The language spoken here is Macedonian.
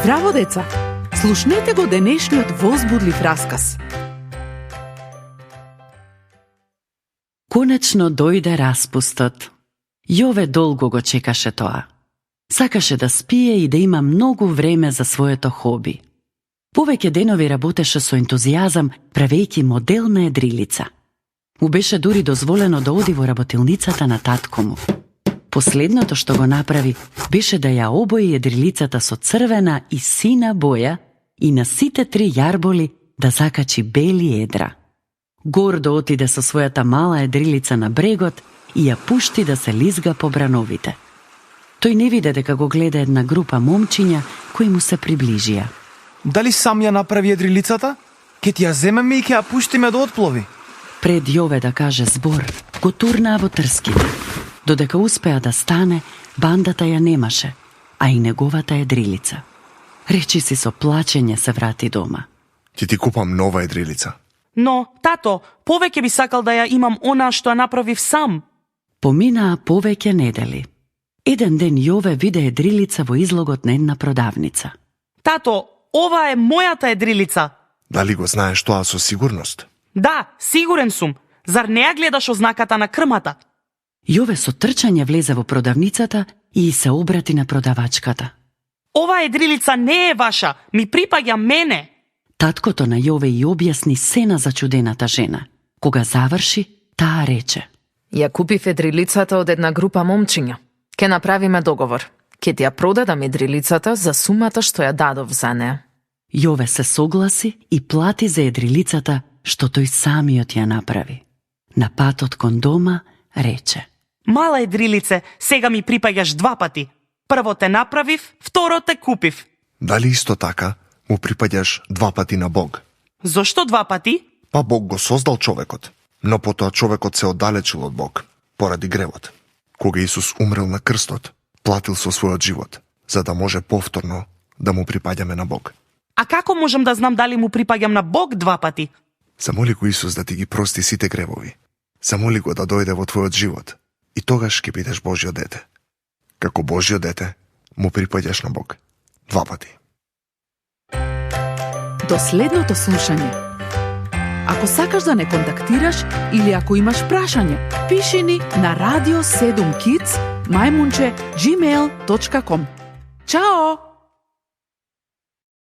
Здраво, деца! Слушнете го денешниот возбудлив расказ. Конечно дојде распустот. Јове долго го чекаше тоа. Сакаше да спие и да има многу време за своето хоби. Повеќе денови работеше со ентузијазам, правејќи моделна едрилица. Му беше дури дозволено да оди во работилницата на татко му. Последното што го направи беше да ја обои едрилицата со црвена и сина боја и на сите три јарболи да закачи бели едра. Гордо отиде со својата мала едрилица на брегот и ја пушти да се лизга по брановите. Тој не виде дека го гледа една група момчиња кои му се приближија. Дали сам ја направи едрилицата? Ке ти ја земеме и ке ја пуштиме да отплови. Пред Јове да каже збор, го турнаа во трските. Додека успеа да стане, бандата ја немаше, а и неговата едрилица. Речи си со плачење се врати дома. Ќе ти купам нова едрилица. Но, тато, повеќе би сакал да ја имам она што ја направив сам. Поминаа повеќе недели. Еден ден Јове виде едрилица во излогот на една продавница. Тато, ова е мојата едрилица. Дали го знаеш тоа со сигурност? Да, сигурен сум. Зар не ја гледаш ознаката на крмата? Јове со трчање влезе во продавницата и се обрати на продавачката. Ова едрилица не е ваша, ми припаѓа мене. Таткото на Јове и објасни се на зачудената жена. Кога заврши, таа рече: Ја купив едрилицата од една група момчиња. Ке направиме договор. Ке ти ја продадам едрилицата за сумата што ја дадов за неа. Јове се согласи и плати за едрилицата што тој самиот ја направи. На патот кон дома рече: Мала едрилице, сега ми припаѓаш два пати. Прво те направив, второ те купив. Дали исто така му припаѓаш два пати на Бог? Зошто два пати? Па Бог го создал човекот, но потоа човекот се оддалечил од Бог, поради гревот. Кога Исус умрел на крстот, платил со својот живот, за да може повторно да му припаѓаме на Бог. А како можам да знам дали му припаѓам на Бог два пати? Замоли го Исус да ти ги прости сите гревови. Замоли го да дојде во твојот живот и тогаш ќе бидеш Божјо дете. Како Божјо дете, му припаѓаш на Бог два пати. До следното слушање. Ако сакаш да не контактираш или ако имаш прашање, пиши ни на radio7kids@gmail.com. Чао!